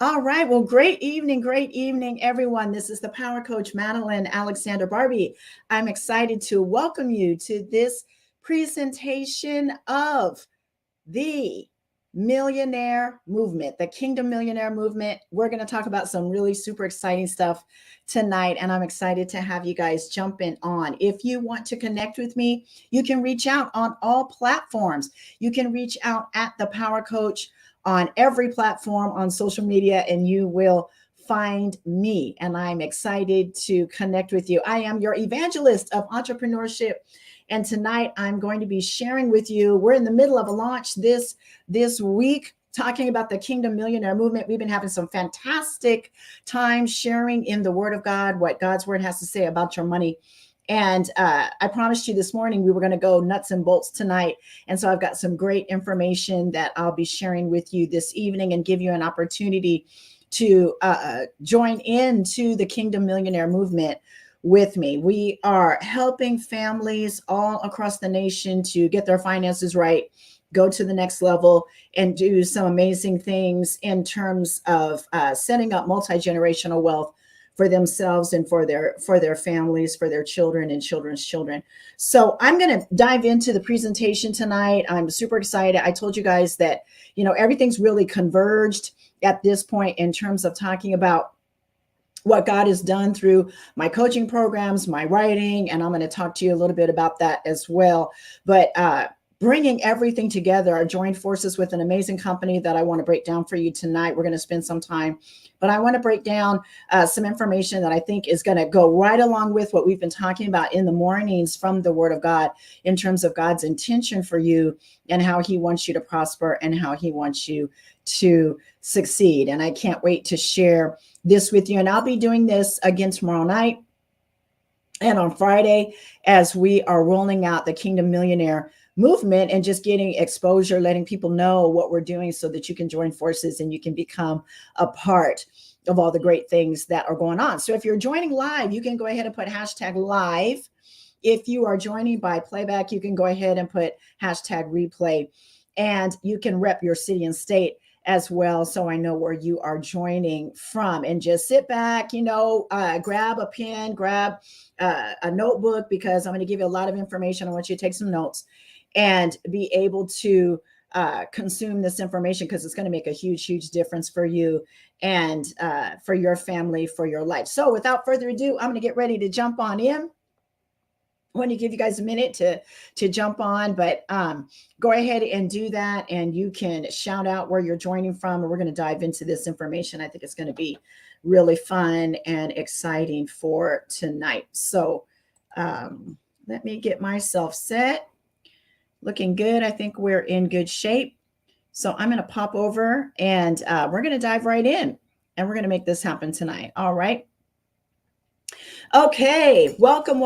All right. Well, great evening, everyone. This is the Power Coach Madeline Alexander Barbie. I'm excited to welcome you to this presentation of the Millionaire Movement, the Kingdom Millionaire Movement. We're going to talk about some really super exciting stuff tonight, and I'm excited to have you guys jump in on. If you want to connect with me, you can reach out on all platforms. You can reach out at the Power Coach on every platform on social media, and you will find me. And I'm excited to connect with you. I am your evangelist of entrepreneurship. And tonight I'm going to be sharing with you, we're in the middle of a launch this week, talking about the Kingdom Millionaire Movement. We've been having some fantastic time sharing in the Word of God, what God's Word has to say about your money. And I promised you this morning we were going to go nuts and bolts tonight. And so I've got some great information that I'll be sharing with you this evening and give you an opportunity to join into the Kingdom Millionaire Movement with me. We are helping families all across the nation to get their finances right, go to the next level, and do some amazing things in terms of setting up multi-generational wealth for themselves and for their families, for their children and children's children. So I'm going to dive into the presentation tonight. I'm super excited. I told you guys that, everything's really converged at this point in terms of talking about what God has done through my coaching programs, my writing, and I'm going to talk to you a little bit about that as well. But bringing everything together, I joined forces with an amazing company that I want to break down for you tonight. We're going to spend some time, but I want to break down some information that I think is going to go right along with what we've been talking about in the mornings from the Word of God in terms of God's intention for you and how He wants you to prosper and how He wants you to succeed. And I can't wait to share this with you. And I'll be doing this again tomorrow night and on Friday as we are rolling out the Kingdom Millionaire Movement and just getting exposure, letting people know what we're doing so that you can join forces and you can become a part of all the great things that are going on. So if you're joining live, you can go ahead and put hashtag live. If you are joining by playback, you can go ahead and put hashtag replay, and you can rep your city and state as well, so I know where you are joining from. And just sit back, grab a pen, grab a notebook, because I'm going to give you a lot of information. I want you to take some notes and be able to consume this information, because it's going to make a huge difference for you and for your family, for your life. So without further ado, I'm going to get ready to jump on in. I want to give you guys a minute to jump on, but go ahead and do that, and you can shout out where you're joining from, and we're going to dive into this information. I think it's going to be really fun and exciting for tonight. So let me get myself set. Looking good. I think we're in good shape. So I'm going to pop over, and we're going to dive right in, and we're going to make this happen tonight. All right. Okay, welcome,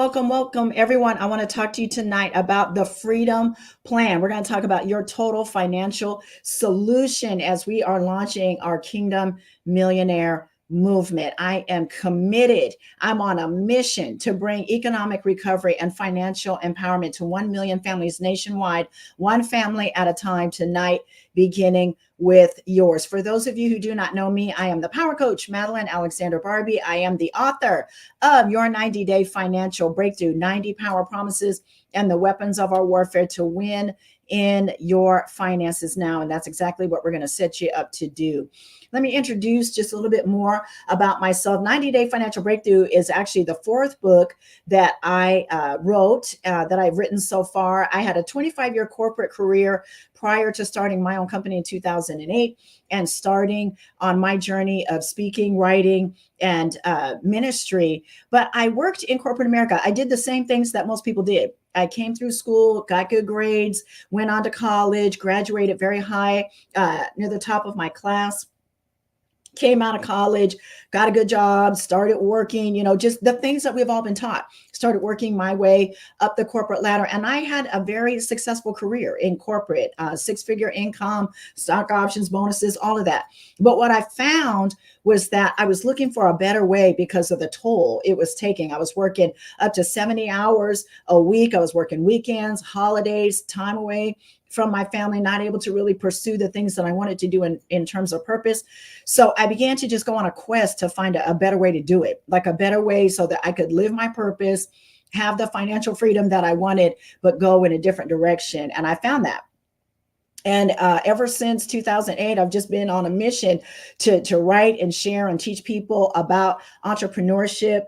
everyone. I want to talk to you tonight about the Freedom Plan. We're going to talk about your total financial solution as we are launching our Kingdom Millionaire Movement. I am committed. I'm on a mission to bring economic recovery and financial empowerment to 1 million families nationwide, one family at a time tonight, beginning with yours. For those of you who do not know me, I am the Power Coach, Madeline Alexander Barbie. I am the author of Your 90-Day Financial Breakthrough, 90 Power Promises and the Weapons of Our Warfare to Win in Your Finances Now. And that's exactly what we're going to set you up to do. Let me introduce just a little bit more about myself. 90-Day Financial Breakthrough is actually the fourth book that I wrote, that I've written so far. I had a 25-year corporate career prior to starting my own company in 2008 and starting on my journey of speaking, writing, and ministry. But I worked in corporate America. I did the same things that most people did. I came through school, got good grades, went on to college, graduated very high, near the top of my class. Came out of college, got a good job, started working, just the things that we've all been taught. Started working my way up the corporate ladder. And I had a very successful career in corporate, 6-figure income, stock options, bonuses, all of that. But what I found was that I was looking for a better way because of the toll it was taking. I was working up to 70 hours a week. I was working weekends, holidays, time away from my family, not able to really pursue the things that I wanted to do in terms of purpose. So I began to just go on a quest to find a better way to do it, like a better way so that I could live my purpose, have the financial freedom that I wanted, but go in a different direction. And I found that. And ever since 2008, I've just been on a mission to write and share and teach people about entrepreneurship.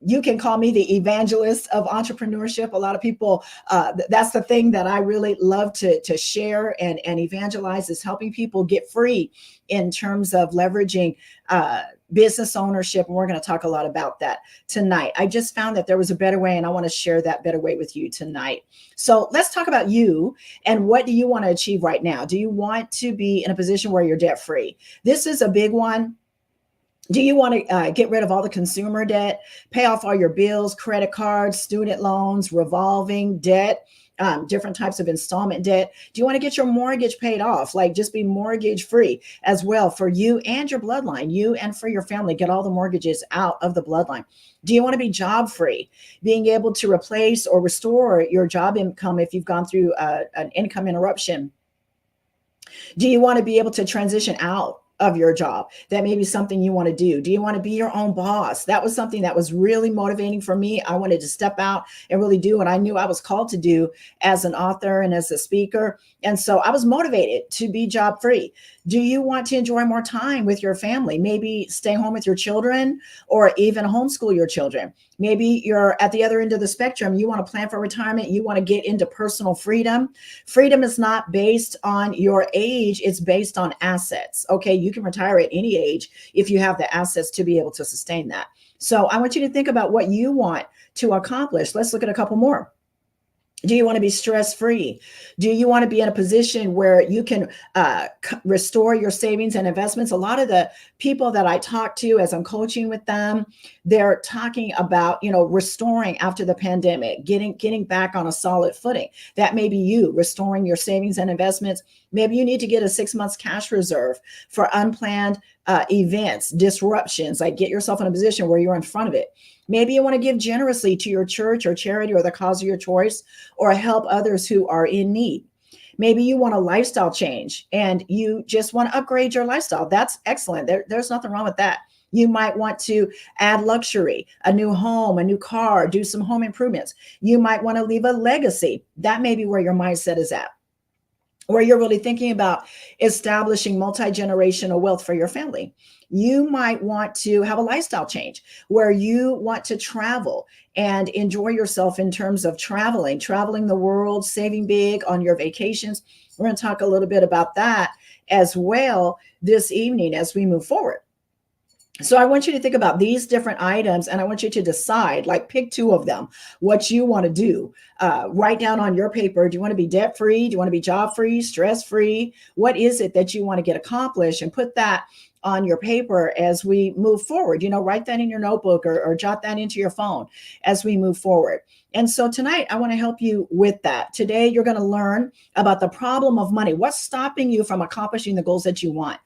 You can call me the evangelist of entrepreneurship. A lot of people, that's the thing that I really love to share and evangelize, is helping people get free in terms of leveraging business ownership. And we're going to talk a lot about that tonight. I just found that there was a better way, and I want to share that better way with you tonight. So let's talk about you and what do you want to achieve right now? Do you want to be in a position where you're debt free? This is a big one. Do you want to get rid of all the consumer debt, pay off all your bills, credit cards, student loans, revolving debt, different types of installment debt? Do you want to get your mortgage paid off, like just be mortgage free as well for you and your bloodline, you and for your family? Get all the mortgages out of the bloodline. Do you want to be job free, being able to replace or restore your job income if you've gone through an income interruption? Do you want to be able to transition out of your job? That may be something you want to do. Do you want to be your own boss? That was something that was really motivating for me. I wanted to step out and really do what I knew I was called to do as an author and as a speaker. And so I was motivated to be job free. Do you want to enjoy more time with your family? Maybe stay home with your children or even homeschool your children. Maybe you're at the other end of the spectrum. You want to plan for retirement. You want to get into personal freedom. Freedom is not based on your age. It's based on assets. Okay. You can retire at any age if you have the assets to be able to sustain that. So I want you to think about what you want to accomplish. Let's look at a couple more. Do you want to be stress-free? Do you want to be in a position where you can restore your savings and investments? A lot of the people that I talk to as I'm coaching with them, they're talking about, restoring after the pandemic, getting back on a solid footing. That may be you, restoring your savings and investments. Maybe you need to get a 6 months cash reserve for unplanned events, disruptions, like get yourself in a position where you're in front of it. Maybe you want to give generously to your church or charity or the cause of your choice, or help others who are in need. Maybe you want a lifestyle change and you just want to upgrade your lifestyle. That's excellent. There's nothing wrong with that. You might want to add luxury, a new home, a new car, do some home improvements. You might want to leave a legacy. That may be where your mindset is at, where you're really thinking about establishing multi-generational wealth for your family. You might want to have a lifestyle change where you want to travel and enjoy yourself in terms of traveling the world, saving big on your vacations. We're going to talk a little bit about that as well this evening as we move forward. So I want you to think about these different items, and I want you to decide, like pick two of them, what you want to do. Write down on your paper, do you want to be debt free? Do you want to be job free, stress free? What is it that you want to get accomplished? And put that on your paper as we move forward. Write that in your notebook or jot that into your phone as we move forward. And so tonight, I want to help you with that. Today, you're going to learn about the problem of money. What's stopping you from accomplishing the goals that you want?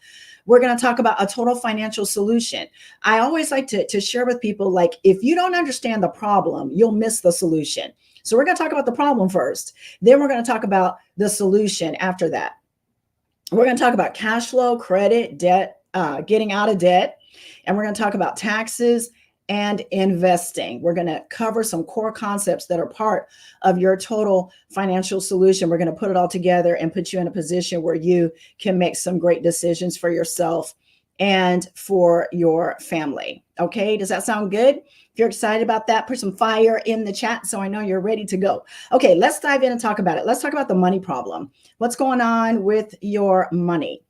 We're going to talk about a total financial solution. I always like to share with people, like, if you don't understand the problem, you'll miss the solution. So we're going to talk about the problem first. Then we're going to talk about the solution after that. We're going to talk about cash flow, credit, debt, getting out of debt. And we're going to talk about taxes and investing. We're going to cover some core concepts that are part of your total financial solution. We're going to put it all together and put you in a position where you can make some great decisions for yourself and for your family. Okay, does that sound good? If you're excited about that, put some fire in the chat so I know you're ready to go. Okay, let's dive in and talk about it. Let's talk about the money problem. What's going on with your money?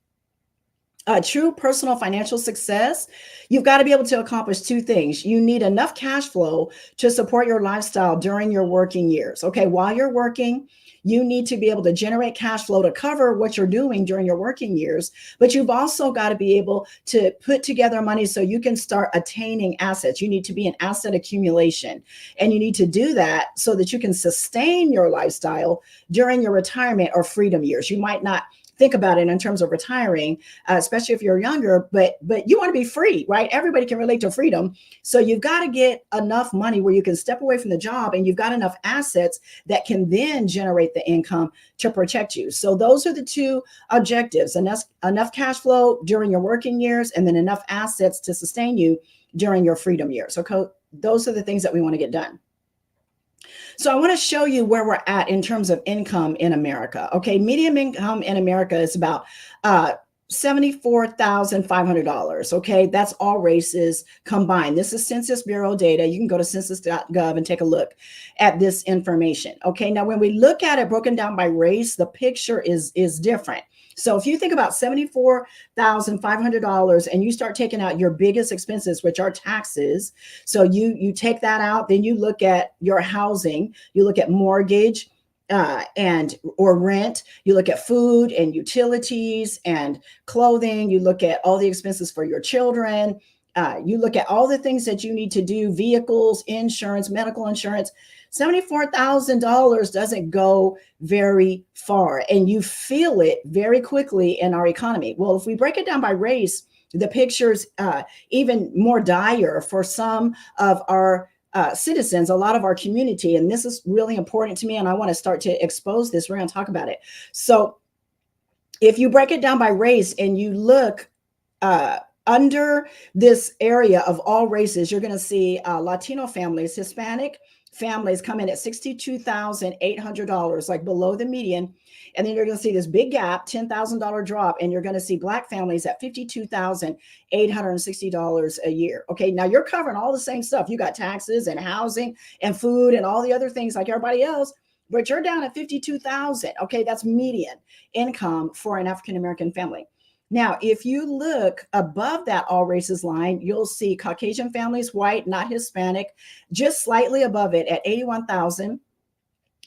True personal financial success, you've got to be able to accomplish two things. You need enough cash flow to support your lifestyle during your working years. Okay, while you're working, you need to be able to generate cash flow to cover what you're doing during your working years. But you've also got to be able to put together money so you can start attaining assets. You need to be in asset accumulation. And you need to do that so that you can sustain your lifestyle during your retirement or freedom years. You might not think about it in terms of retiring, especially if you're younger, but you want to be free, right? Everybody can relate to freedom. So you've got to get enough money where you can step away from the job, and you've got enough assets that can then generate the income to protect you. So those are the two objectives: enough cash flow during your working years, and then enough assets to sustain you during your freedom years. Okay, those are the things that we want to get done. So I want to show you where we're at in terms of income in America. Okay, median income in America is about $74,500. Okay, that's all races combined. This is Census Bureau data. You can go to census.gov and take a look at this information. Okay, now when we look at it broken down by race, the picture is different. So if you think about $74,500 and you start taking out your biggest expenses, which are taxes, so you take that out, then you look at your housing, you look at mortgage, and or rent, you look at food and utilities and clothing, you look at all the expenses for your children, you look at all the things that you need to do, vehicles, insurance, medical insurance. $74,000 doesn't go very far, and you feel it very quickly in our economy. Well, if we break it down by race, the picture's even more dire for some of our citizens, a lot of our community. And this is really important to me, and I want to start to expose this. We're going to talk about it. So if you break it down by race and you look under this area of all races, you're going to see Latino families, Hispanic families come in at $62,800, like below the median. And then you're going to see this big gap, $10,000 drop, and you're going to see Black families at $52,860 a year. Okay, now you're covering all the same stuff. You got taxes and housing and food and all the other things like everybody else, but you're down at $52,000. Okay, that's median income for an African-American family. Now, if you look above that all races line, you'll see Caucasian families, white, not Hispanic, just slightly above it at $81,000,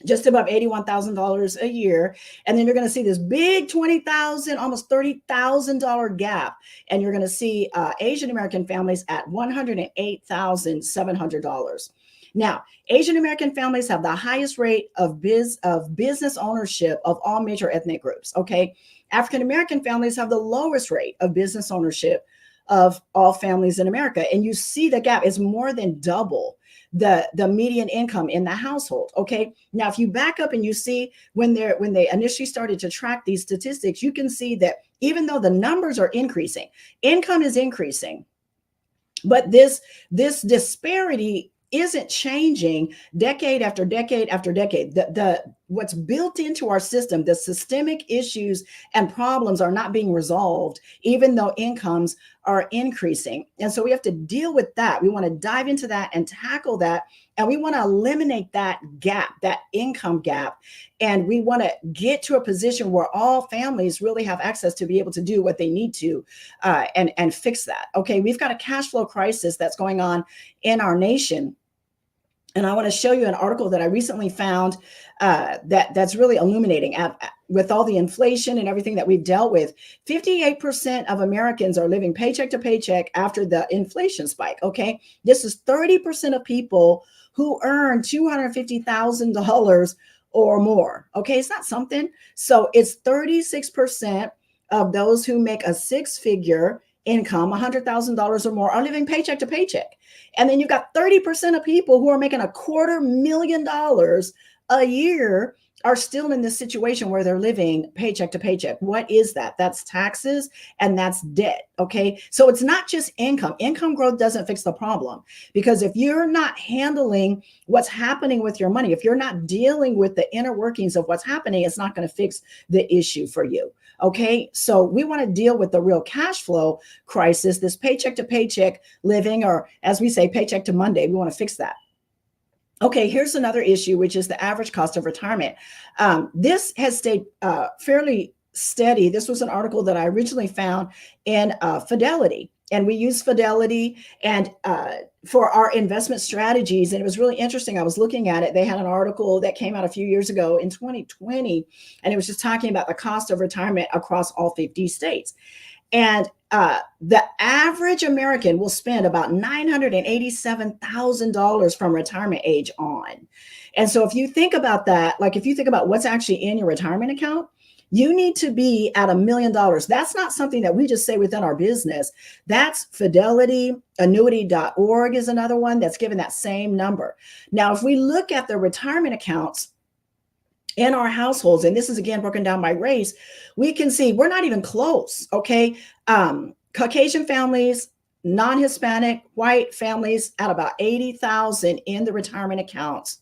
just above $81,000 a year. And then you're going to see this big $20,000, almost $30,000 gap. And you're going to see Asian American families at $108,700. Now, Asian American families have the highest rate of business ownership of all major ethnic groups. Okay. African American families have the lowest rate of business ownership of all families in America. And you see the gap is more than double the median income in the household. Okay. Now, if you back up and you see when they initially started to track these statistics, you can see that even though the numbers are increasing, income is increasing, but this disparity isn't changing decade after decade after decade. The what's built into our system, the systemic issues and problems are not being resolved, even though incomes are increasing. And so we have to deal with that. We want to dive into that and tackle that. And we want to eliminate that gap, that income gap. And we want to get to a position where all families really have access to be able to do what they need to and fix that. Okay, we've got a cash flow crisis that's going on in our nation. And I want to show you an article that I recently found that's really illuminating. With all the inflation and everything that we've dealt with, 58% of Americans are living paycheck to paycheck after the inflation spike. Okay, this is 30% of people who earn $250,000 or more. Okay, it's not something. So it's 36% of those who make a six-figure income, $100,000 or more, are living paycheck to paycheck. And then you've got 30% of people who are making $250,000 a year are still in this situation where they're living paycheck to paycheck. What is that? That's taxes and that's debt. Okay. So it's not just income. Income growth doesn't fix the problem, because if you're not handling what's happening with your money, if you're not dealing with the inner workings of what's happening, it's not going to fix the issue for you. Okay. So we want to deal with the real cash flow crisis, this paycheck to paycheck living, or as we say, paycheck to Monday. We want to fix that. Okay, here's another issue, which is the average cost of retirement. This has stayed fairly steady. This was an article that I originally found in Fidelity, and we use Fidelity and for our investment strategies. And it was really interesting. I was looking at it. They had an article that came out a few years ago in 2020, and it was just talking about the cost of retirement across all 50 states. And the average American will spend about $987,000 from retirement age on. And so if you think about that, like if you think about what's actually in your retirement account, You need to be at $1 million. That's not something that we just say within our business. That's Fidelity. Annuity.org is another one that's given that same number. Now, if we look at the retirement accounts in our households, and this is again broken down by race, we can see we're not even close. Okay. Caucasian families, non-Hispanic, white families at about 80,000 in the retirement accounts.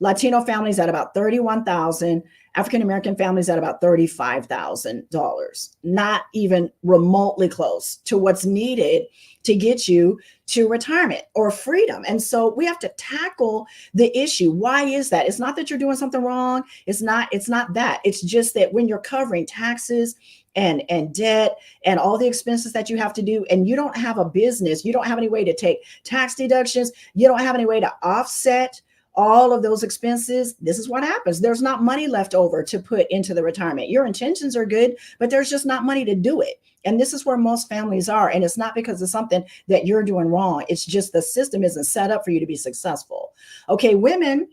Latino families at about 31,000, African American families at about $35,000. Not even remotely close to what's needed to get you to retirement or freedom. And so we have to tackle the issue. Why is that? It's not that you're doing something wrong. It's not that. It's just that when you're covering taxes and debt and all the expenses that you have to do, and you don't have a business, you don't have any way to take tax deductions, you don't have any way to offset all of those expenses, this is what happens. There's not money left over to put into the retirement. Your intentions are good, but there's just not money to do it. And this is where most families are. And it's not because of something that you're doing wrong. It's just the system isn't set up for you to be successful. Okay, women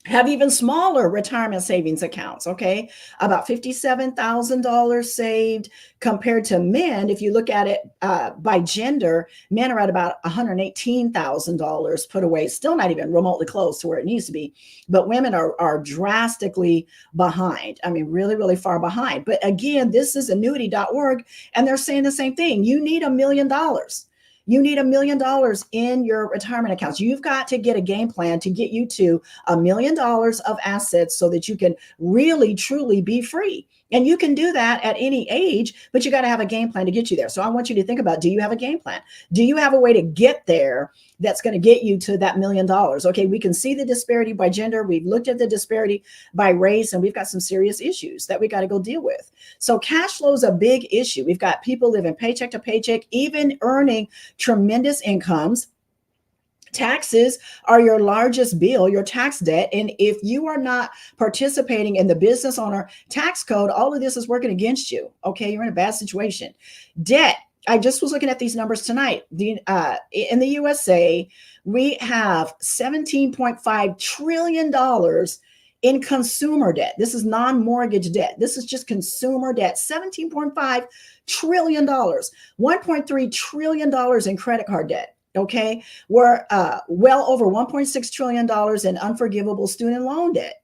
have even smaller retirement savings accounts, okay? About $57,000 saved compared to men. If you look at it by gender, men are at about $118,000 put away, still not even remotely close to where it needs to be. But women are drastically behind. I mean, really, really far behind. But again, this is annuity.org, and they're saying the same thing. You need $1 million. You need $1 million in your retirement accounts. You've got to get a game plan to get you to $1 million of assets so that you can really, truly be free. And you can do that at any age, but you got to have a game plan to get you there. So I want you to think about, do you have a game plan? Do you have a way to get there that's going to get you to that $1 million? Okay, we can see the disparity by gender. We've looked at the disparity by race, and we've got some serious issues that we got to go deal with. So cash flow is a big issue. We've got people living paycheck to paycheck, even earning tremendous incomes. Taxes are your largest bill, your tax debt. And if you are not participating in the business owner tax code, all of this is working against you. Okay, you're in a bad situation. Debt. I just was looking at these numbers tonight. In the USA, we have $17.5 trillion in consumer debt. This is non-mortgage debt. This is just consumer debt. $17.5 trillion, $1.3 trillion in credit card debt. Okay, we're well over $1.6 trillion in unforgivable student loan debt.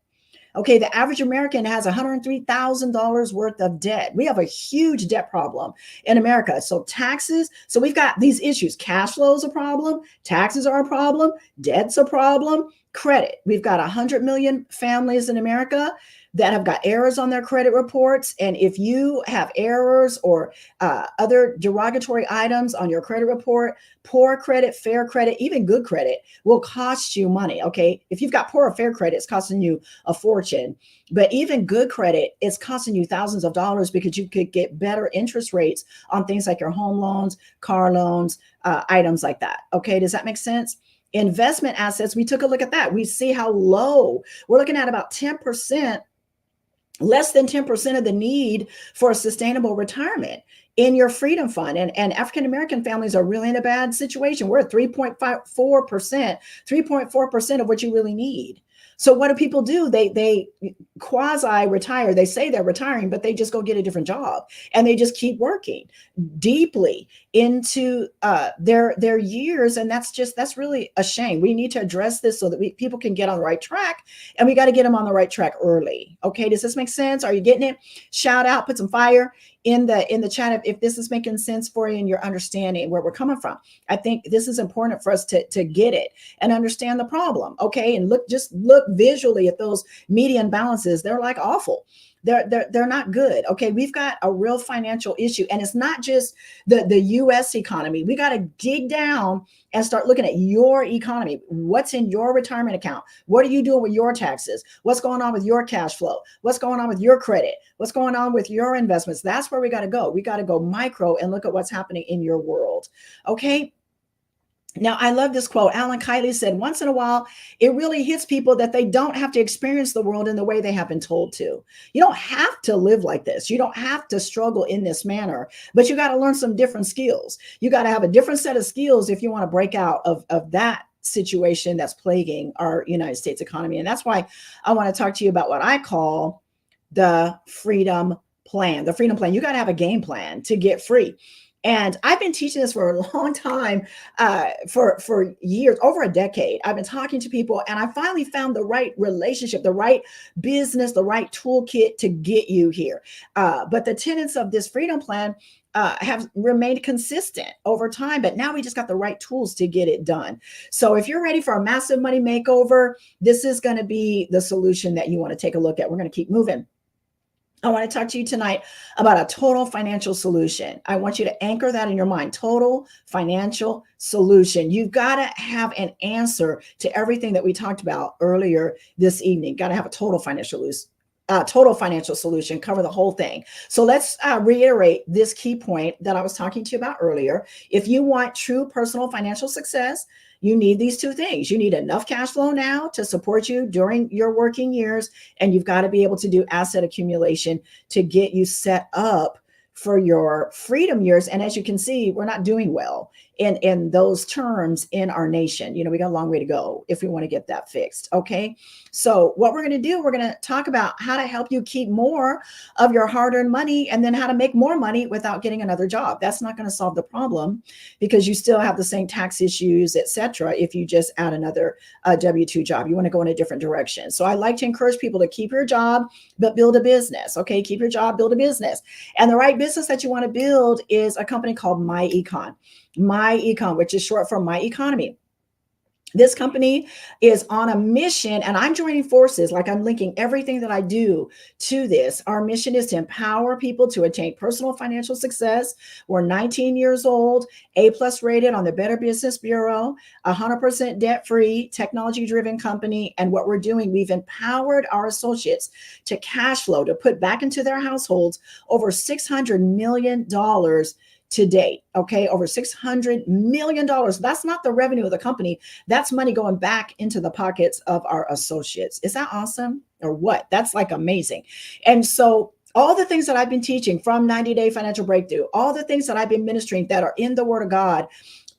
Okay, the average American has $103,000 worth of debt. We have a huge debt problem in America. So taxes, so we've got these issues. Cash flow is a problem, taxes are a problem, debt's a problem, credit. We've got 100 million families in America that have got errors on their credit reports. And if you have errors or other derogatory items on your credit report, poor credit, fair credit, even good credit will cost you money. Okay. If you've got poor or fair credit, it's costing you a fortune. But even good credit is costing you thousands of dollars because you could get better interest rates on things like your home loans, car loans, items like that. Okay. Does that make sense? Investment assets, we took a look at that. We see how low. We're looking at about 10%. Less than 10% of the need for a sustainable retirement in your freedom fund. And African-American families are really in a bad situation. We're at 3.4% of what you really need. So what do people do? They quasi-retire. They say they're retiring, but they just go get a different job and they just keep working deeply into their years. And that's really a shame. We need to address this so that people can get on the right track, and we got to get them on the right track early. Okay, does this make sense? Are you getting it? Shout out, put some fire in the chat if this is making sense for you and you're understanding where we're coming from. I think this is important for us to get it and understand the problem. Okay, and look visually at those median balances. They're like awful. They're not good. Okay, we've got a real financial issue, and it's not just the U.S. economy. We got to dig down and start looking at your economy. What's in your retirement account? What are you doing with your taxes? What's going on with your cash flow? What's going on with your credit? What's going on with your investments? That's where we got to go. We got to go micro and look at what's happening in your world. Okay. Now, I love this quote. Alan Kiley said, once in a while, it really hits people that they don't have to experience the world in the way they have been told to. You don't have to live like this. You don't have to struggle in this manner, but you got to learn some different skills. You got to have a different set of skills if you want to break out of that situation that's plaguing our United States economy. And that's why I want to talk to you about what I call the freedom plan. The freedom plan, you got to have a game plan to get free. And I've been teaching this for a long time, for years, over a decade. I've been talking to people, and I finally found the right relationship, the right business, the right toolkit to get you here. But the tenets of this freedom plan have remained consistent over time, but now we just got the right tools to get it done. So if you're ready for a massive money makeover, this is going to be the solution that you want to take a look at. We're going to keep moving. I want to talk to you tonight about a total financial solution. I want you to anchor that in your mind. Total financial solution. You've got to have an answer to everything that we talked about earlier this evening. Got to have a total financial solution, cover the whole thing. So let's reiterate this key point that I was talking to you about earlier. If you want true personal financial success, you need these two things. You need enough cash flow now to support you during your working years, and you've got to be able to do asset accumulation to get you set up for your freedom years. And as you can see, we're not doing well in those terms in our nation. We got a long way to go if we want to get that fixed. Okay. So what we're going to do, we're going to talk about how to help you keep more of your hard-earned money, and then how to make more money without getting another job. That's not going to solve the problem, because you still have the same tax issues, etc. if you just add another W-2 job. You want to go in a different direction. So I like to encourage people to keep your job, but build a business. Okay. Keep your job, build a business. And the right business that you want to build is a company called MyEcon, which is short for My Economy. This company is on a mission, and I'm joining forces. Like, I'm linking everything that I do to this. Our mission is to empower people to attain personal financial success. We're 19 years old, A+ rated on the Better Business Bureau, 100% debt-free, technology-driven company. And what we're doing, we've empowered our associates to cash flow, to put back into their households over $600 million to date. Okay. Over $600 million. That's not the revenue of the company. That's money going back into the pockets of our associates. Is that awesome or what? That's like amazing. And so all the things that I've been teaching from 90-Day Financial Breakthrough, all the things that I've been ministering that are in the Word of God,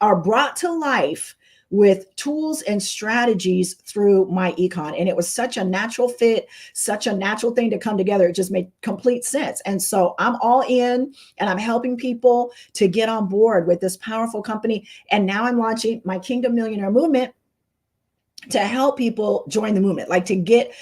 are brought to life with tools and strategies through MyEcon. And it was such a natural fit, such a natural thing to come together. It just made complete sense. And so I'm all in, and I'm helping people to get on board with this powerful company. And now I'm launching my Kingdom Millionaire movement to help people join the movement, like to get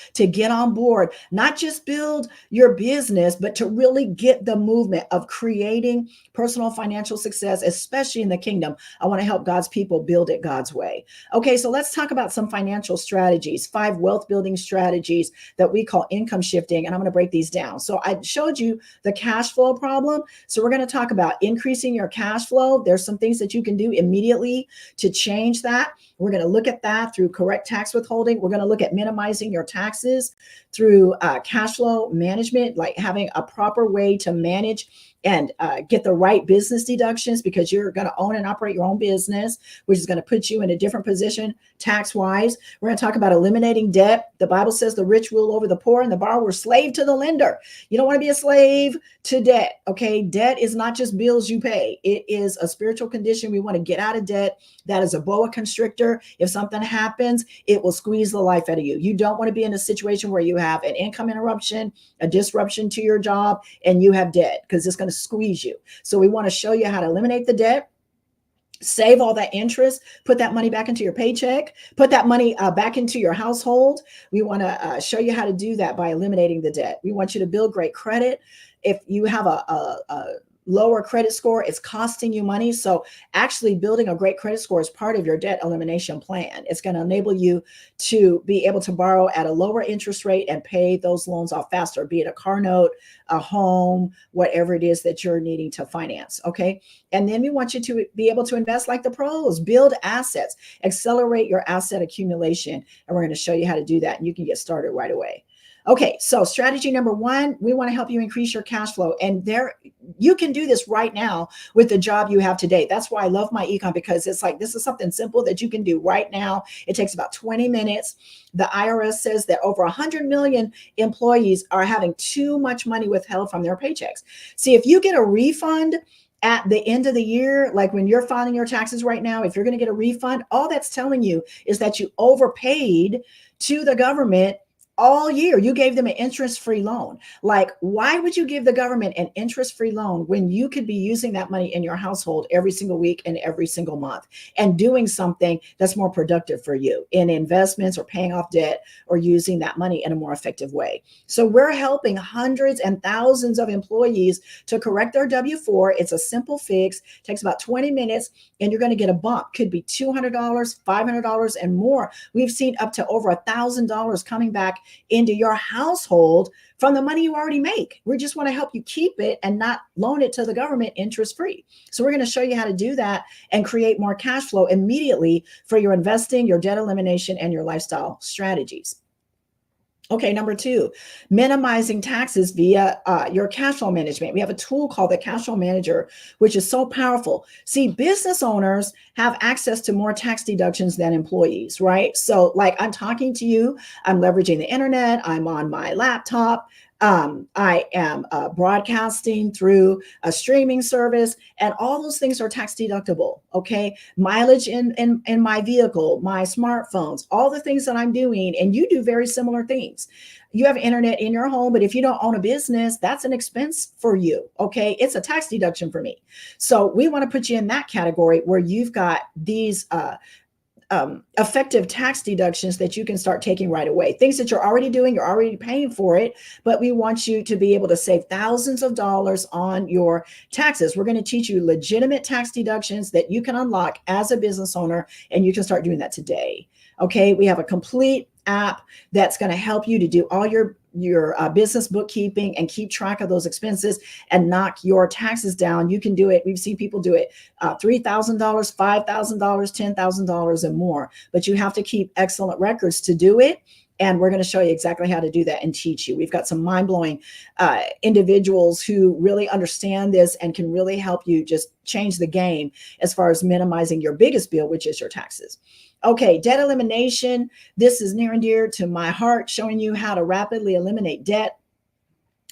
on board, not just build your business, but to really get the movement of creating personal financial success, especially in the kingdom. I want to help God's people build it God's way. Okay, so let's talk about some financial strategies, 5 wealth building strategies that we call income shifting. And I'm going to break these down. So I showed you the cash flow problem. So we're going to talk about increasing your cash flow. There's some things that you can do immediately to change that. We're going to look at that through correct tax withholding. We're going to look at minimizing your taxes through cash flow management, like having a proper way to manage and get the right business deductions, because you're going to own and operate your own business, which is going to put you in a different position tax-wise. We're going to talk about eliminating debt. The Bible says the rich rule over the poor, and the borrower slave to the lender. You don't want to be a slave to debt. Okay. Debt is not just bills you pay. It is a spiritual condition. We want to get out of debt. That is a boa constrictor. If something happens, it will squeeze the life out of you. You don't want to be in a situation where you have an income interruption, a disruption to your job, and you have debt, because it's going to squeeze you. So we want to show you how to eliminate the debt, save all that interest, put that money back into your paycheck, put that money back into your household. We want to show you how to do that by eliminating the debt. We want you to build great credit. If you have a lower credit score, it's costing you money. So actually building a great credit score is part of your debt elimination plan. It's going to enable you to be able to borrow at a lower interest rate and pay those loans off faster, be it a car note, a home, whatever it is that you're needing to finance. Okay. And then we want you to be able to invest like the pros, build assets, accelerate your asset accumulation. And we're going to show you how to do that. And you can get started right away. Okay, so strategy number 1, we want to help you increase your cash flow. And you can do this right now with the job you have today. That's why I love MyEcon, because it's like, this is something simple that you can do right now. It takes about 20 minutes. The IRS says that over 100 million employees are having too much money withheld from their paychecks. See, if you get a refund at the end of the year, like when you're filing your taxes right now, if you're going to get a refund, all that's telling you is that you overpaid to the government all year. You gave them an interest-free loan. Like, why would you give the government an interest-free loan when you could be using that money in your household every single week and every single month and doing something that's more productive for you in investments or paying off debt or using that money in a more effective way? So we're helping hundreds and thousands of employees to correct their W-4. It's a simple fix, takes about 20 minutes, and you're going to get a bump. Could be $200, $500, and more. We've seen up to over $1,000 coming back into your household from the money you already make. We just want to help you keep it and not loan it to the government interest free. So we're going to show you how to do that and create more cash flow immediately for your investing, your debt elimination, and your lifestyle strategies. Okay, number 2, minimizing taxes via your cash flow management. We have a tool called the Cash Flow Manager, which is so powerful. See, business owners have access to more tax deductions than employees, right? So like, I'm talking to you, I'm leveraging the internet, I'm on my laptop, I am broadcasting through a streaming service, and all those things are tax deductible. Okay, mileage in my vehicle, my smartphones, all the things that I'm doing, and you do very similar things. You have internet in your home, but if you don't own a business, that's an expense for you. Okay, it's a tax deduction for me. So we want to put you in that category where you've got these effective tax deductions that you can start taking right away. Things that you're already doing, you're already paying for it, but we want you to be able to save thousands of dollars on your taxes. We're going to teach you legitimate tax deductions that you can unlock as a business owner, and you can start doing that today. Okay, we have a complete app that's going to help you to do all your business bookkeeping and keep track of those expenses and knock your taxes down. You can do it. We've seen people do it $3,000, $5,000, $10,000 and more, but you have to keep excellent records to do it. And we're going to show you exactly how to do that and teach you. We've got some mind-blowing individuals who really understand this and can really help you just change the game as far as minimizing your biggest bill, which is your taxes. Okay, debt elimination. This is near and dear to my heart, showing you how to rapidly eliminate debt.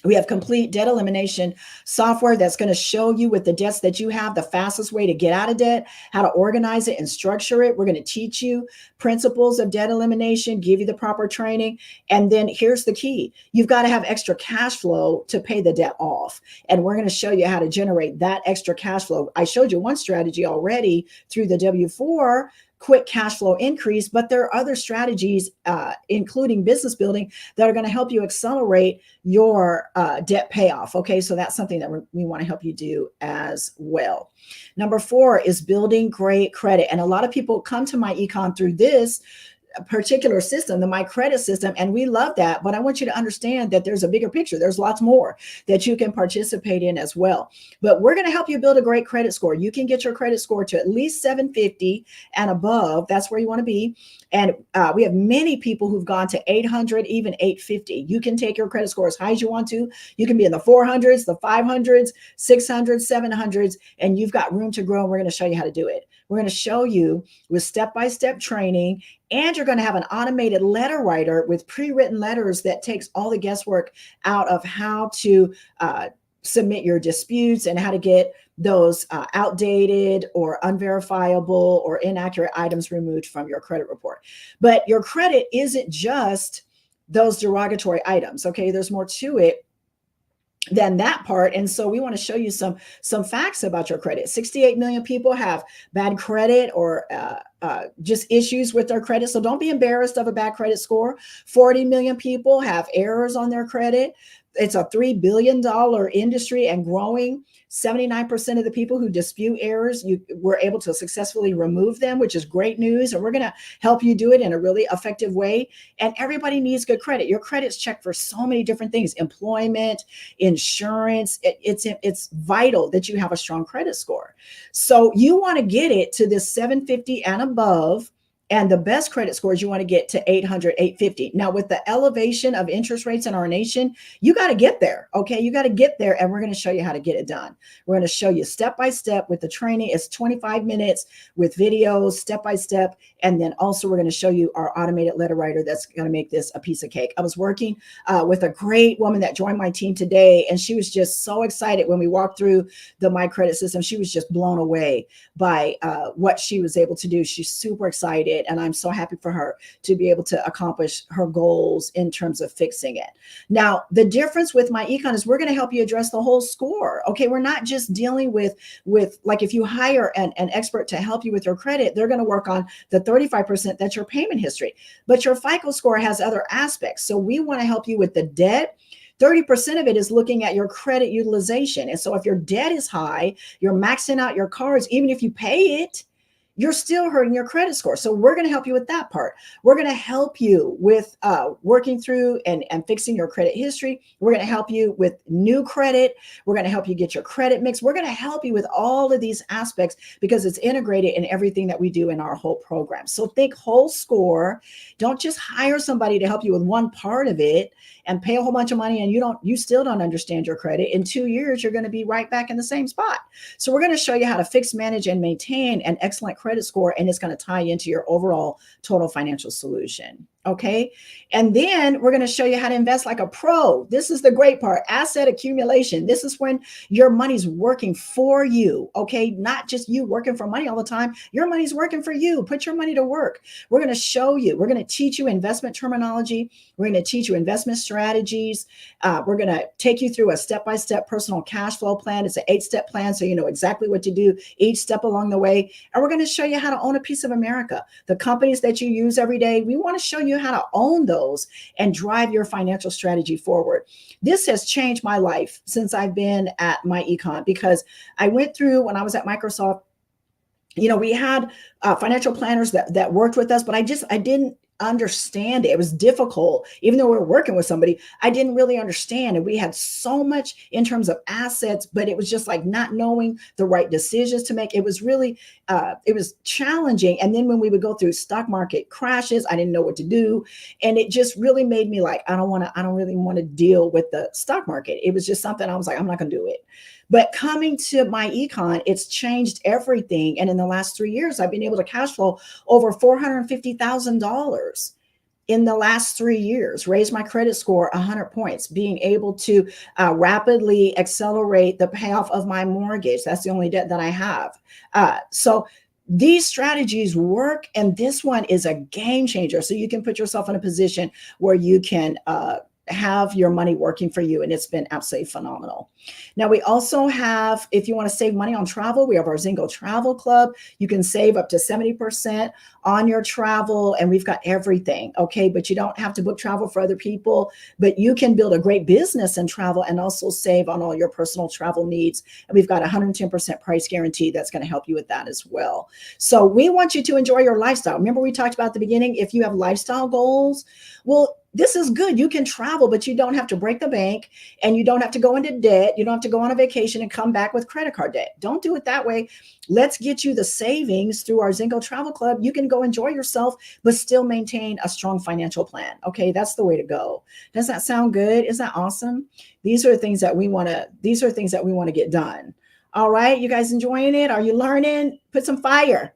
We have complete debt elimination software that's going to show you with the debts that you have, the fastest way to get out of debt, how to organize it and structure it. We're going to teach you principles of debt elimination, give you the proper training. And then here's the key. You've got to have extra cash flow to pay the debt off. And we're going to show you how to generate that extra cash flow. I showed you one strategy already through the W-4, quick cash flow increase, but there are other strategies, including business building, that are going to help you accelerate your debt payoff. Okay, so that's something that we want to help you do as well. Number 4 is building great credit. And a lot of people come to my econ through this particular system, the My Credit system, and we love that. But I want you to understand that there's a bigger picture. There's lots more that you can participate in as well. But we're going to help you build a great credit score. You can get your credit score to at least 750 and above. That's where you want to be. And we have many people who've gone to 800, even 850. You can take your credit score as high as you want to. You can be in the 400s, the 500s, 600s, 700s, and you've got room to grow. And we're going to show you how to do it. We're going to show you with step-by-step training, and you're going to have an automated letter writer with pre-written letters that takes all the guesswork out of how to submit your disputes and how to get those outdated or unverifiable or inaccurate items removed from your credit report. But your credit isn't just those derogatory items. Okay, there's more to it than that part. And so we want to show you some facts about your credit. 68 million people have bad credit or just issues with their credit. So don't be embarrassed of a bad credit score. 40 million people have errors on their credit. It's a $3 billion industry and growing. 79% of the people who dispute errors, you were able to successfully remove them, which is great news. And we're going to help you do it in a really effective way. And everybody needs good credit. Your credit's checked for so many different things: employment, insurance. It's vital that you have a strong credit score. So you want to get it to this 750 and above. And the best credit scores, you want to get to 800, 850. Now, with the elevation of interest rates in our nation, you got to get there. Okay, you got to get there. And we're going to show you how to get it done. We're going to show you step by step with the training. It's 25 minutes with videos, step by step. And then also we're going to show you our automated letter writer that's going to make this a piece of cake. I was working with a great woman that joined my team today, and she was just so excited when we walked through the My Credit system. She was just blown away by what she was able to do. She's super excited. credit. And I'm so happy for her to be able to accomplish her goals in terms of fixing it. Now, the difference with my econ is we're going to help you address the whole score. Okay. We're not just dealing with like, if you hire an expert to help you with your credit, they're going to work on the 35% that's your payment history, but your FICO score has other aspects. So we want to help you with the debt. 30% of it is looking at your credit utilization. And so if your debt is high, you're maxing out your cards, even if you pay it, you're still hurting your credit score. So we're going to help you with that part. We're going to help you with working through and fixing your credit history. We're going to help you with new credit. We're going to help you get your credit mix. We're going to help you with all of these aspects because it's integrated in everything that we do in our whole program. So think whole score. Don't just hire somebody to help you with one part of it and pay a whole bunch of money and you still don't understand your credit. In 2 years, you're going to be right back in the same spot. So we're going to show you how to fix, manage, and maintain an excellent credit score, and it's going to tie into your overall total financial solution. Okay. And then we're going to show you how to invest like a pro. This is the great part. Asset accumulation. This is when your money's working for you. Okay. Not just you working for money all the time. Your money's working for you. Put your money to work. We're going to show you, we're going to teach you investment terminology. We're going to teach you investment strategies. We're going to take you through a step-by-step personal cash flow plan. It's an 8-step plan. So you know exactly what to do each step along the way. And we're going to show you how to own a piece of America. The companies that you use every day, we want to show you how to own those and drive your financial strategy forward. This has changed my life since I've been at my econ, because I went through, when I was at Microsoft, you know, we had financial planners that worked with us, but I didn't understand it. It was difficult. Even though we were working with somebody, I didn't really understand. And we had so much in terms of assets, but it was just like not knowing the right decisions to make. It was really, it was challenging. And then when we would go through stock market crashes, I didn't know what to do. And it just really made me like, I don't really want to deal with the stock market. It was just something I was like, I'm not going to do it. But coming to my econ, it's changed everything. And in the last 3 years, I've been able to cash flow over $450,000 in the last 3 years, raise my credit score 100 points, being able to rapidly accelerate the payoff of my mortgage. That's the only debt that I have. So these strategies work, and this one is a game changer. So you can put yourself in a position where you can have your money working for you. And it's been absolutely phenomenal. Now, we also have, if you want to save money on travel, we have our Zingo Travel Club. You can save up to 70% on your travel, and we've got everything. Okay. But you don't have to book travel for other people, but you can build a great business in travel and also save on all your personal travel needs. And we've got 110% price guarantee that's going to help you with that as well. So we want you to enjoy your lifestyle. Remember, we talked about at the beginning, if you have lifestyle goals, well, this is good. You can travel, but you don't have to break the bank, and you don't have to go into debt. You don't have to go on a vacation and come back with credit card debt. Don't do it that way. Let's get you the savings through our Zingo Travel Club. You can go enjoy yourself, but still maintain a strong financial plan. Okay, that's the way to go. Does that sound good? Is that awesome? These are things that we want to get done. All right, you guys enjoying it? Are you learning? Put some fire.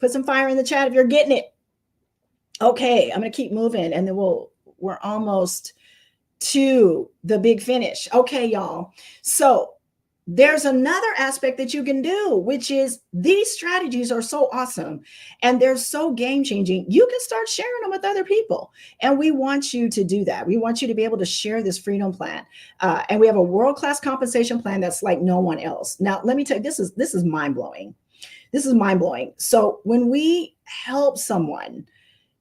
Put some fire in the chat if you're getting it. Okay, I'm going to keep moving, and then we're almost to the big finish. Okay, y'all. So there's another aspect that you can do, which is these strategies are so awesome and they're so game changing. You can start sharing them with other people. And we want you to do that. We want you to be able to share this freedom plan. And we have a world-class compensation plan that's like no one else. Now, let me tell you, this is mind-blowing. This is mind-blowing. So when we help someone,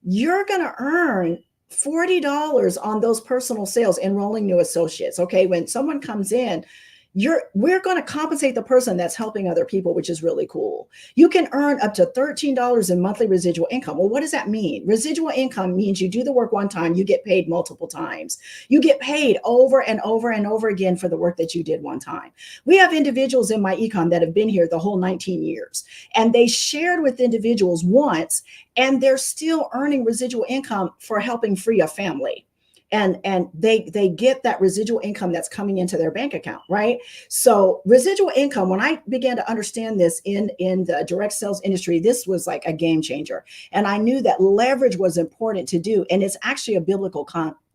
you're going to earn $40 on those personal sales, enrolling new associates. Okay. When someone comes in, we're going to compensate the person that's helping other people, which is really cool. You can earn up to $13 in monthly residual income. Well, what does that mean? Residual income means you do the work one time, you get paid multiple times. You get paid over and over and over again for the work that you did one time. We have individuals in my econ that have been here the whole 19 years, and they shared with individuals once, and they're still earning residual income for helping free a family. And they get that residual income that's coming into their bank account, right? So residual income, when I began to understand this in the direct sales industry, this was like a game changer. And I knew that leverage was important to do. And it's actually a biblical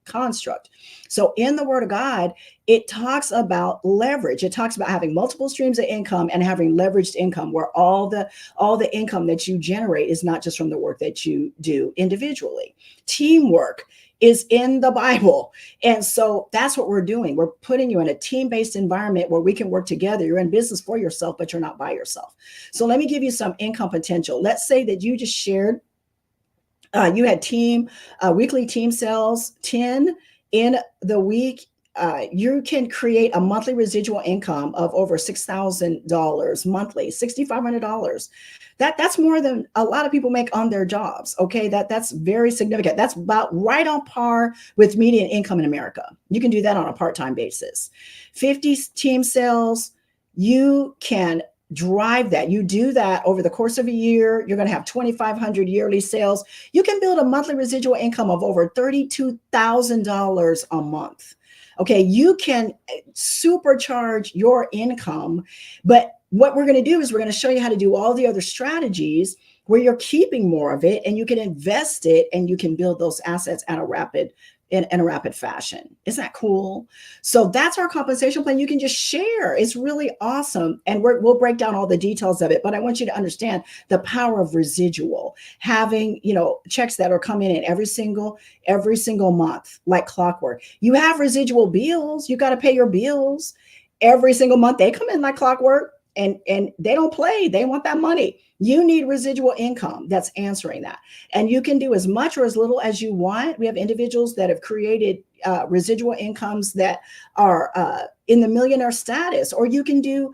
construct. So in the Word of God, it talks about leverage. It talks about having multiple streams of income and having leveraged income, where all the income that you generate is not just from the work that you do individually. Teamwork is in the Bible. And so that's what we're doing. We're putting you in a team-based environment where we can work together. You're in business for yourself, but you're not by yourself. So let me give you some income potential. Let's say that you just shared, you had weekly team sales, 10 in the week. You can create a monthly residual income of over $6,000 monthly, $6,500. That's more than a lot of people make on their jobs. Okay, that's very significant. That's about right on par with median income in America. You can do that on a part-time basis. 50 team sales, you can drive that. You do that over the course of a year, you're going to have 2,500 yearly sales. You can build a monthly residual income of over $32,000 a month. Okay, you can supercharge your income, but what we're going to do is we're going to show you how to do all the other strategies where you're keeping more of it and you can invest it and you can build those assets at a rapid fashion. Isn't that cool? So that's our compensation plan. You can just share. It's really awesome. And we'll break down all the details of it. But I want you to understand the power of residual, having, checks that are coming in every single month, like clockwork. You have residual bills. You got to pay your bills every single month. They come in like clockwork and they don't play. They want that money. You need residual income that's answering that. And you can do as much or as little as you want. We have individuals that have created residual incomes that are in the millionaire status, or you can do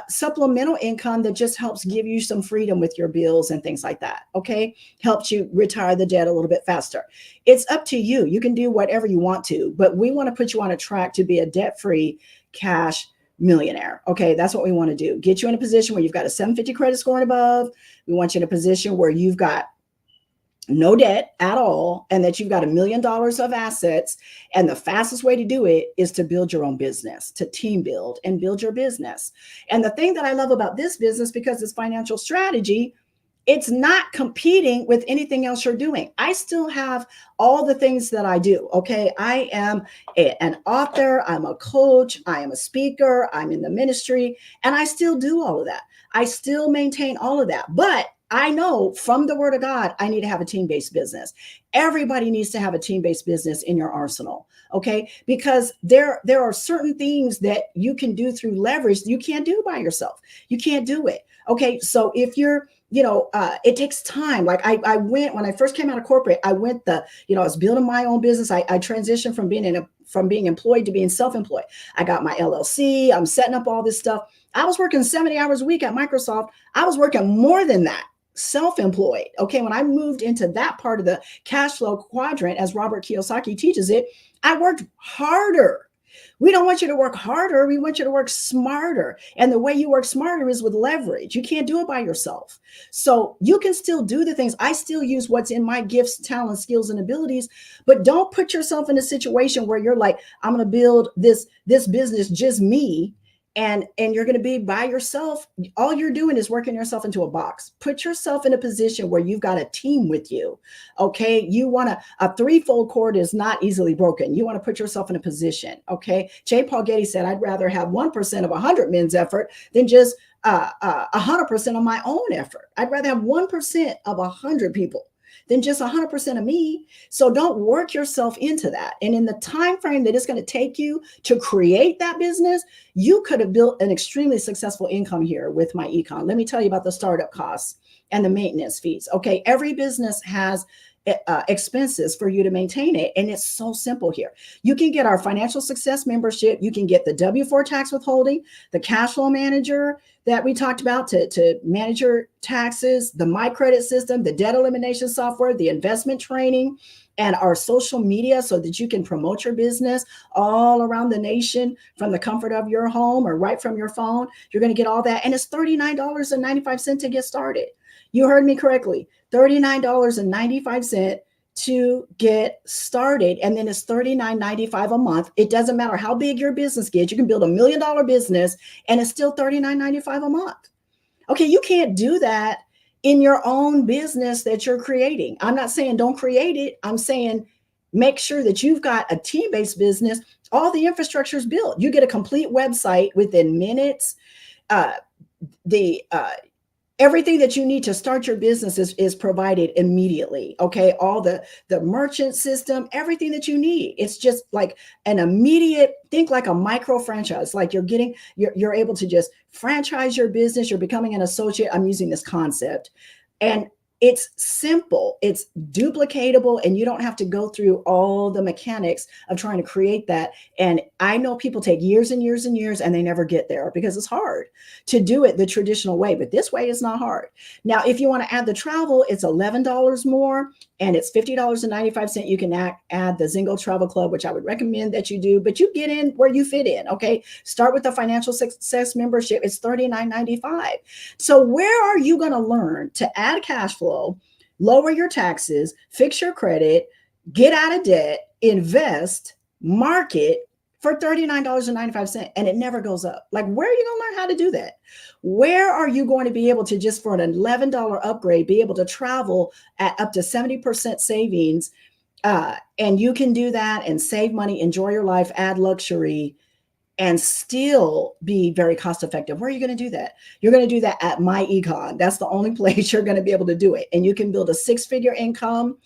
supplemental income that just helps give you some freedom with your bills and things like that. Okay. Helps you retire the debt a little bit faster. It's up to you. You can do whatever you want to, but we want to put you on a track to be a debt-free cash millionaire. Okay, that's what we want to do. Get you in a position where you've got a 750 credit score and above. We want you in a position where you've got no debt at all and that you've got $1 million of assets. And the fastest way to do it is to build your own business, to team build and build your business. And the thing that I love about this business, because it's financial strategy, it's not competing with anything else you're doing. I still have all the things that I do. Okay. I am an author. I'm a coach. I am a speaker. I'm in the ministry, and I still do all of that. I still maintain all of that. But I know from the Word of God, I need to have a team-based business. Everybody needs to have a team-based business in your arsenal. Okay. Because there are certain things that you can do through leverage that you can't do by yourself. You can't do it. Okay. So if you're, it takes time. Like I went, when I first came out of corporate, I was building my own business. I transitioned from being employed to being self-employed. I got my LLC. I'm setting up all this stuff. I was working 70 hours a week at Microsoft. I was working more than that, self-employed. Okay. When I moved into that part of the cash flow quadrant, as Robert Kiyosaki teaches it, I worked harder. We don't want you to work harder. We want you to work smarter. And the way you work smarter is with leverage. You can't do it by yourself. So you can still do the things. I still use what's in my gifts, talents, skills, and abilities, but don't put yourself in a situation where you're like, I'm going to build this business, just me. And you're going to be by yourself. All you're doing is working yourself into a box. Put yourself in a position where you've got a team with you. Okay. You want a threefold cord is not easily broken. You want to put yourself in a position. Okay. J. Paul Getty said, I'd rather have 1% of 100 men's effort than just 100% of my own effort. I'd rather have 1% of 100 people than just 100% of me. So don't work yourself into that. And in the time frame that it's going to take you to create that business, you could have built an extremely successful income here with my econ. Let me tell you about the startup costs and the maintenance fees. Okay, every business has expenses for you to maintain it. And it's so simple here. You can get our financial success membership. You can get the W-4 tax withholding, the cash flow manager that we talked about to manage your taxes, the My Credit system, the debt elimination software, the investment training, and our social media so that you can promote your business all around the nation from the comfort of your home or right from your phone. You're going to get all that. And it's $39.95 to get started. You heard me correctly. $39.95 to get started. And then it's $39.95 a month. It doesn't matter how big your business gets. You can build $1 million business and it's still $39.95 a month. Okay, you can't do that in your own business that you're creating. I'm not saying don't create it. I'm saying Make sure that you've got a team-based business. All the infrastructure is built. You get a complete website within minutes. Uh, the Everything that you need to start your business is provided immediately. Okay, all the merchant system, everything that you need. It's just like an immediate, think like a micro franchise. Like you're able to just franchise your business. You're becoming an associate. I'm using this concept, and it's simple, it's duplicatable, and you don't have to go through all the mechanics of trying to create that. And I know people take years and years and years and they never get there because it's hard to do it the traditional way, but this way is not hard. Now, if you want to add the travel, it's $11 more and it's $50.95. You can add the Zingo Travel Club, which I would recommend that you do, but you get in where you fit in. Okay, start with the financial success membership. It's $39.95. So where are you going to learn to add cash flow, lower your taxes, fix your credit, get out of debt, invest, market for $39.95, and it never goes up? Like, where are you going to learn how to do that? Where are you going to be able to, just for an $11 upgrade, be able to travel at up to 70% savings? And you can do that and save money, enjoy your life, add luxury, and still be very cost effective. Where are you going to do that? You're going to do that at MyEcon. That's the only place you're going to be able to do it. And you can build a 6-figure income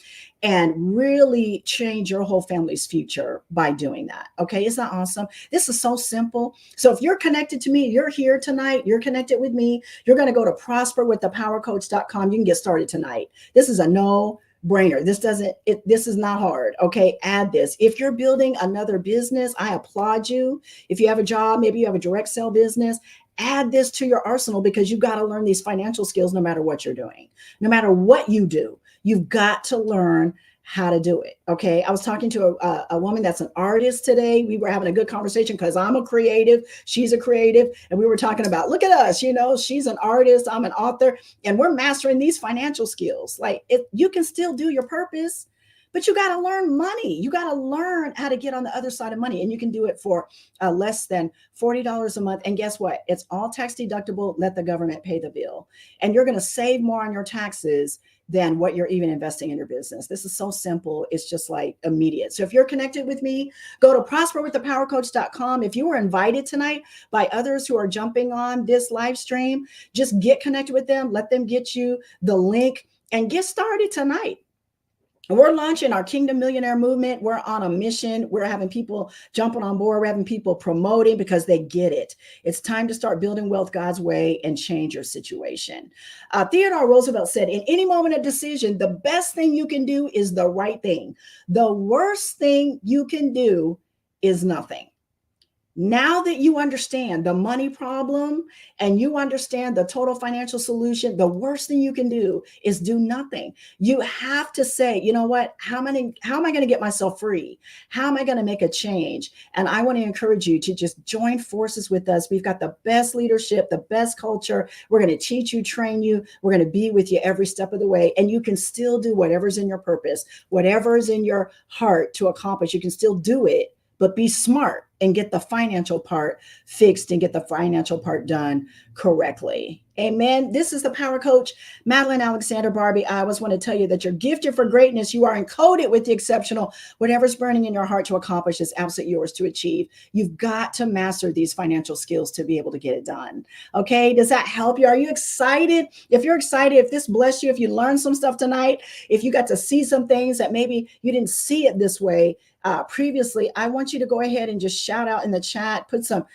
and really change your whole family's future by doing that. Okay, isn't that awesome? This is so simple. So if you're connected to me, you're here tonight, you're connected with me, you're going to go to prosperwiththepowercoach.com. You can get started tonight. This is a no-brainer. This is not hard. Okay, add this. If you're building another business, I applaud you. If you have a job, maybe you have a direct sale business, add this to your arsenal, because you've got to learn these financial skills no matter what you're doing. No matter what you do, you've got to learn how to do it. Okay, I was talking to a woman that's an artist today. We were having a good conversation because I'm a creative, she's a creative, and we were talking about, look at us, she's an artist, I'm an author, and we're mastering these financial skills. Like, you can still do your purpose, but you got to learn money. You got to learn how to get on the other side of money, and you can do it for less than $40 a month. And guess what? It's all tax deductible. Let the government pay the bill, and you're going to save more on your taxes than what you're even investing in your business. This is so simple. It's just like immediate. So if you're connected with me, go to prosperwiththepowercoach.com. If you were invited tonight by others who are jumping on this live stream, just get connected with them. Let them get you the link and get started tonight. We're launching our Kingdom Millionaire movement. We're on a mission. We're having people jumping on board. We're having people promoting because they get it. It's time to start building wealth God's way and change your situation. Theodore Roosevelt said, in any moment of decision, the best thing you can do is the right thing. The worst thing you can do is nothing. Now that you understand the money problem and you understand the total financial solution, the worst thing you can do is do nothing. You have to say, you know what, how am I going to get myself free? How am I going to make a change? And I want to encourage you to just join forces with us. We've got the best leadership, the best culture. We're going to teach you, train you. We're going to be with you every step of the way. And you can still do whatever's in your purpose, whatever's in your heart to accomplish. You can still do it, but be smart and get the financial part fixed and get the financial part done correctly. Amen. This is the Power Coach, Madeline Alexander Barbie. I always want to tell you that you're gifted for greatness. You are encoded with the exceptional. Whatever's burning in your heart to accomplish is absolutely yours to achieve. You've got to master these financial skills to be able to get it done. Okay. Does that help you? Are you excited? If you're excited, if this blessed you, if you learned some stuff tonight, if you got to see some things that maybe you didn't see it this way previously, I want you to go ahead and just shout out in the chat, put some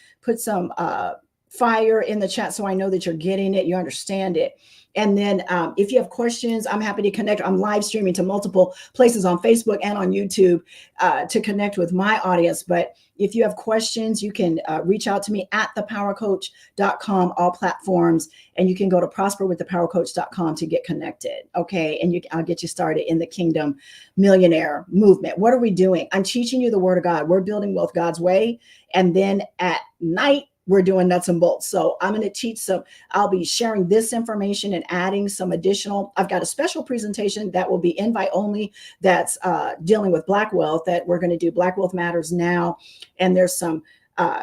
fire in the chat so I know that you're getting it, you understand it. And then if you have questions, I'm happy to connect. I'm live streaming to multiple places on Facebook and on YouTube to connect with my audience. But if you have questions, you can reach out to me at thepowercoach.com, all platforms, and you can go to prosperwiththepowercoach.com to get connected. Okay. And I'll get you started in the Kingdom Millionaire movement. What are we doing? I'm teaching you the word of God. We're building wealth God's way. And then at night, we're doing nuts and bolts. So I'm going to teach I'll be sharing this information and adding some additional. I've got a special presentation that will be invite only that's dealing with Black wealth, that we're going to do Black Wealth Matters Now. And there's some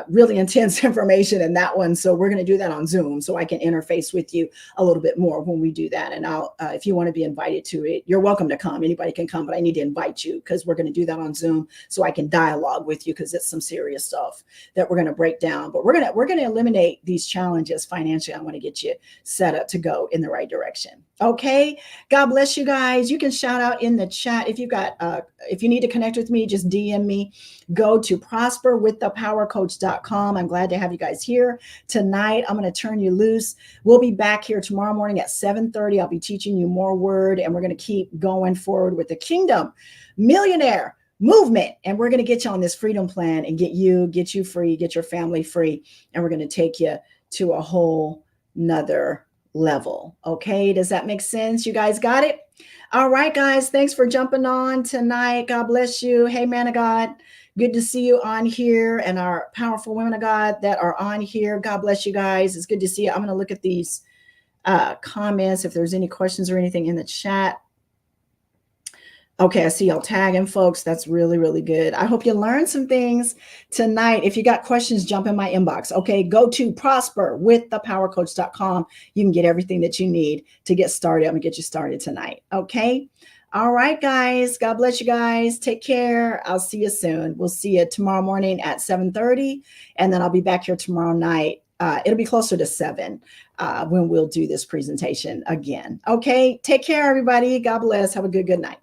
really intense information in that one. So we're going to do that on Zoom so I can interface with you a little bit more when we do that. And I'll, if you want to be invited to it, you're welcome to come. Anybody can come, but I need to invite you because we're going to do that on Zoom so I can dialogue with you because it's some serious stuff that we're going to break down. But we're going to eliminate these challenges financially. I want to get you set up to go in the right direction. Okay. God bless you guys. You can shout out in the chat. If you've got, if you need to connect with me, just DM me. Go to prosperwiththepowercoach.com. I'm glad to have you guys here tonight. I'm going to turn you loose. We'll be back here tomorrow morning at 7:30. I'll be teaching you more word, and we're going to keep going forward with the Kingdom Millionaire movement. And we're going to get you on this freedom plan and get you free, get your family free. And we're going to take you to a whole nother level. Okay. Does that make sense? You guys got it? All right, guys. Thanks for jumping on tonight. God bless you. Hey, man of God. Good to see you on here, and our powerful women of God that are on here. God bless you guys. It's good to see you. I'm going to look at these comments if there's any questions or anything in the chat. Okay, I see y'all tagging folks. That's really, really good. I hope you learned some things tonight. If you got questions, jump in my inbox. Okay, go to prosperwiththepowercoach.com. You can get everything that you need to get started. I'm going to get you started tonight. Okay. All right, guys. God bless you guys. Take care. I'll see you soon. We'll see you tomorrow morning at 7:30. And then I'll be back here tomorrow night. It'll be closer to 7 when we'll do this presentation again. Okay. Take care, everybody. God bless. Have a good night.